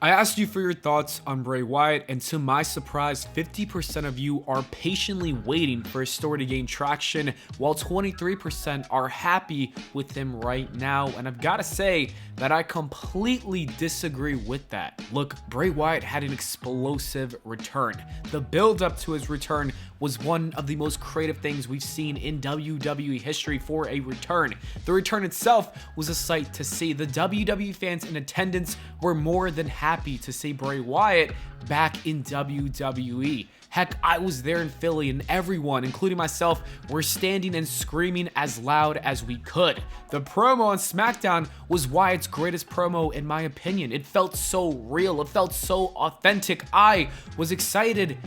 I asked you for your thoughts on Bray Wyatt, and to my surprise, 50% of you are patiently waiting for his story to gain traction, while 23% are happy with him right now. And I've got to say that I completely disagree with that. Look, Bray Wyatt had an explosive return. The build-up to his return was one of the most creative things we've seen in WWE history for a return. The return itself was a sight to see. The WWE fans in attendance were more than happy to see Bray Wyatt back in WWE. Heck, I was there in Philly and everyone, including myself, were standing and screaming as loud as we could. The promo on SmackDown was Wyatt's greatest promo in my opinion. It felt so real, it felt so authentic. I was excited.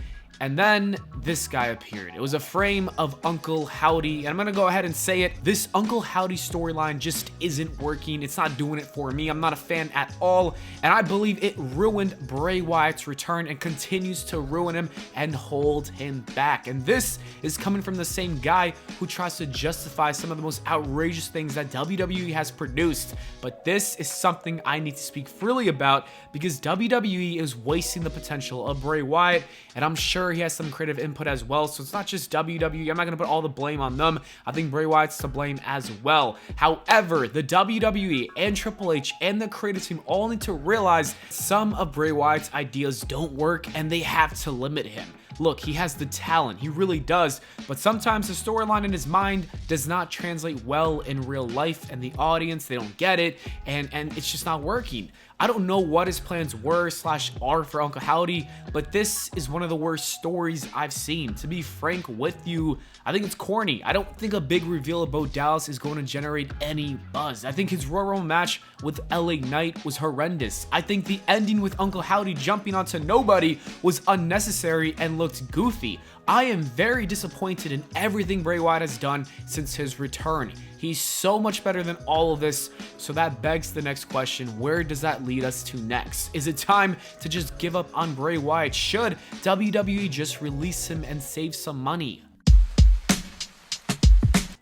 And then this guy appeared. It was a frame of Uncle Howdy, and I'm gonna go ahead and say it. This Uncle Howdy storyline just isn't working. It's not doing it for me. I'm not a fan at all, and I believe it ruined Bray Wyatt's return and continues to ruin him and hold him back. And this is coming from the same guy who tries to justify some of the most outrageous things that WWE has produced. But this is something I need to speak freely about because WWE is wasting the potential of Bray Wyatt, and I'm sure he has some creative input as well, so it's not just WWE. I'm not going to put all the blame on them. I think Bray Wyatt's to blame as well. However, the WWE and Triple H and the creative team all need to realize some of Bray Wyatt's ideas don't work and they have to limit him. Look, he has the talent, he really does, but sometimes the storyline in his mind does not translate well in real life, and the audience, they don't get it, and it's just not working. I don't know what his plans were / are for Uncle Howdy, but this is one of the worst stories I've seen. To be frank with you, I think it's corny. I don't think a big reveal about Dallas is going to generate any buzz. I think his Royal Rumble match with LA Knight was horrendous. I think the ending with Uncle Howdy jumping onto nobody was unnecessary and looked goofy. I am very disappointed in everything Bray Wyatt has done since his return. He's so much better than all of this, so that begs the next question: where does that lead us to next? Is it time to just give up on Bray Wyatt? Should WWE just release him and save some money?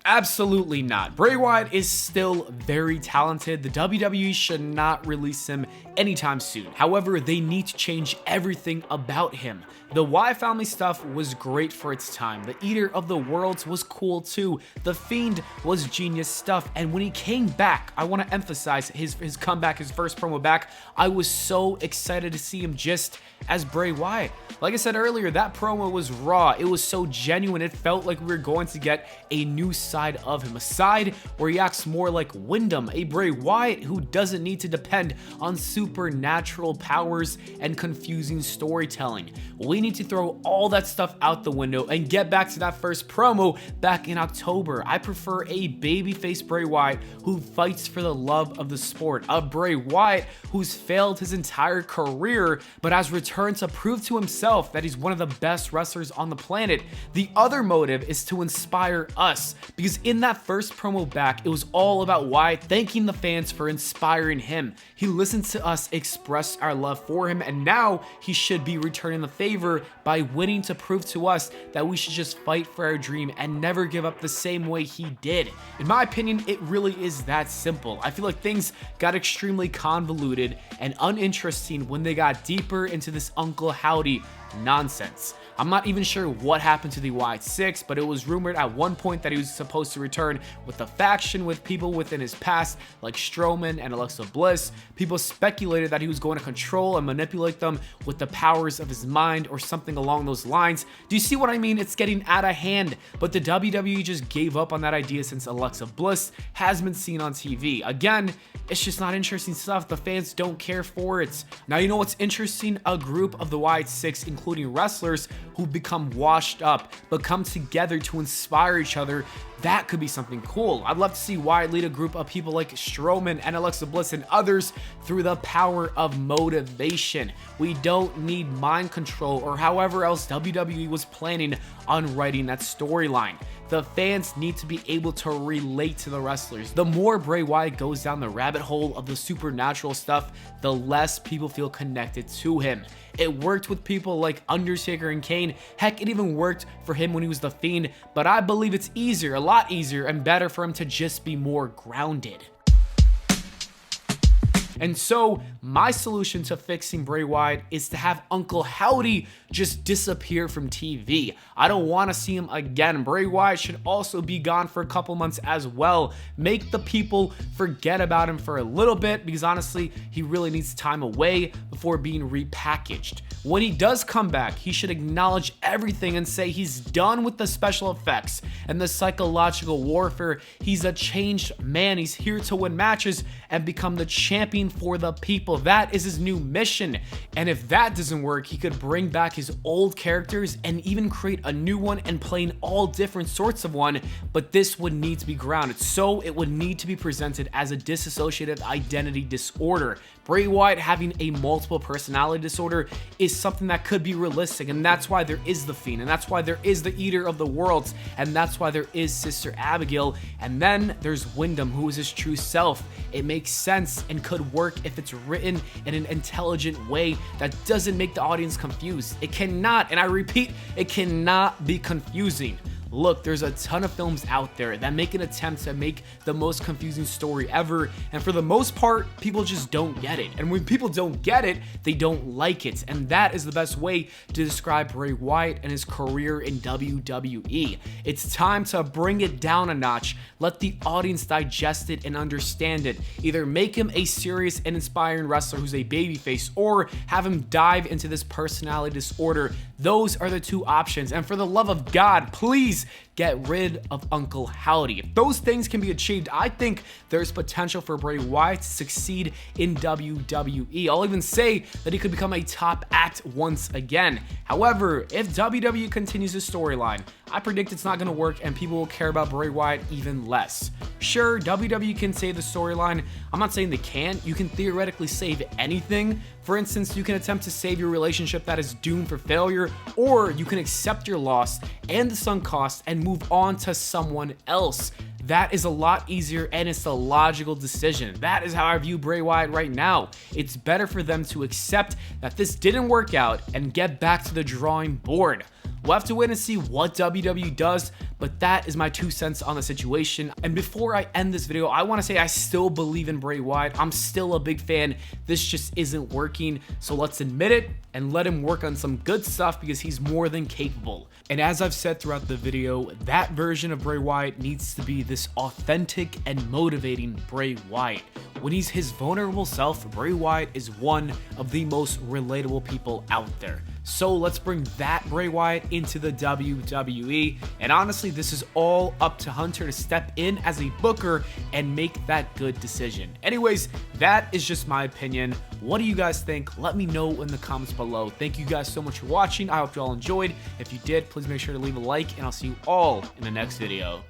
Absolutely not. Bray Wyatt is still very talented. The WWE should not release him anytime soon. However, they need to change everything about him. The Wyatt family stuff was great for its time. The Eater of the Worlds was cool too. The Fiend was genius stuff. And when he came back, I want to emphasize his comeback, his first promo back. I was so excited to see him just as Bray Wyatt. Like I said earlier, that promo was raw. It was so genuine. It felt like we were going to get a new side of him, a side where he acts more like Wyndham, a Bray Wyatt who doesn't need to depend on supernatural powers and confusing storytelling. We need to throw all that stuff out the window and get back to that first promo back in October. I prefer a babyface Bray Wyatt who fights for the love of the sport, a Bray Wyatt who's failed his entire career but has returned to prove to himself that he's one of the best wrestlers on the planet. The other motive is to inspire us, because in that first promo back, it was all about Wyatt thanking the fans for inspiring him. He listened to us express our love for him, and now he should be returning the favor by winning to prove to us that we should just fight for our dream and never give up the same way he did. In my opinion, it really is that simple. I feel like things got extremely convoluted and uninteresting when they got deeper into this Uncle Howdy nonsense. I'm not even sure what happened to the Wyatt Six, but it was rumored at one point that he was supposed to return with a faction with people within his past, like Strowman and Alexa Bliss. People speculated that he was going to control and manipulate them with the powers of his mind or something along those lines. Do you see what I mean? It's getting out of hand, but the WWE just gave up on that idea since Alexa Bliss has been seen on TV. Again, it's just not interesting stuff. The fans don't care for it. Now, you know what's interesting? A group of the Wyatt Six, including wrestlers who become washed up but come together to inspire each other. That could be something cool. I'd love to see Wyatt lead a group of people like Strowman and Alexa Bliss and others through the power of motivation. We don't need mind control or however else WWE was planning on writing that storyline. The fans need to be able to relate to the wrestlers. The more Bray Wyatt goes down the rabbit hole of the supernatural stuff, the less people feel connected to him. It worked with people like Undertaker and Kane. Heck, it even worked for him when he was the Fiend, but I believe it's easier, a lot easier and better for him to just be more grounded. And so my solution to fixing Bray Wyatt is to have Uncle Howdy just disappear from TV. I don't want to see him again. Bray Wyatt should also be gone for a couple months as well. Make the people forget about him for a little bit, because honestly, he really needs time away before being repackaged. When he does come back, he should acknowledge everything and say he's done with the special effects and the psychological warfare. He's a changed man. He's here to win matches and become the champion for the people. That is his new mission. And if that doesn't work, he could bring back his old characters and even create a new one and play in all different sorts of one, but this would need to be grounded. So it would need to be presented as a dissociative identity disorder. Bray Wyatt having a multiple personality disorder is something that could be realistic, and that's why there is the Fiend, and that's why there is the Eater of the Worlds, and that's why there is Sister Abigail, and then there's Wyndham, who is his true self. It makes sense and could work if it's written in an intelligent way that doesn't make the audience confused. It cannot, and I repeat, it cannot be confusing. Look, there's a ton of films out there that make an attempt to make the most confusing story ever, and for the most part, people just don't get it. And when people don't get it, they don't like it, and that is the best way to describe Bray Wyatt and his career in WWE. It's time to bring it down a notch, let the audience digest it and understand it. Either make him a serious and inspiring wrestler who's a babyface, or have him dive into this personality disorder. Those are the two options, and for the love of God, please get rid of Uncle Howdy. If those things can be achieved, I think there's potential for Bray Wyatt to succeed in WWE. I'll even say that he could become a top act once again. However, if WWE continues this storyline, I predict it's not going to work and people will care about Bray Wyatt even less. Sure, WWE can save the storyline. I'm not saying they can't. You can theoretically save anything. For instance, you can attempt to save your relationship that is doomed for failure, or you can accept your loss and the sunk cost and move on to someone else. That is a lot easier, and it's the logical decision. That is how I view Bray Wyatt right now. It's better for them to accept that this didn't work out and get back to the drawing board. We'll have to wait and see what WWE does, but that is my 2 cents on the situation. And before I end this video, I want to say I still believe in Bray Wyatt. I'm still a big fan. This just isn't working, so let's admit it and let him work on some good stuff, because he's more than capable. And as I've said throughout the video, that version of Bray Wyatt needs to be this authentic and motivating Bray Wyatt. When he's his vulnerable self, Bray Wyatt is one of the most relatable people out there. So let's bring that Bray Wyatt into the WWE. And honestly, this is all up to Hunter to step in as a booker and make that good decision. Anyways, that is just my opinion. What do you guys think? Let me know in the comments below. Thank you guys so much for watching. I hope you all enjoyed. If you did, please make sure to leave a like, and I'll see you all in the next video.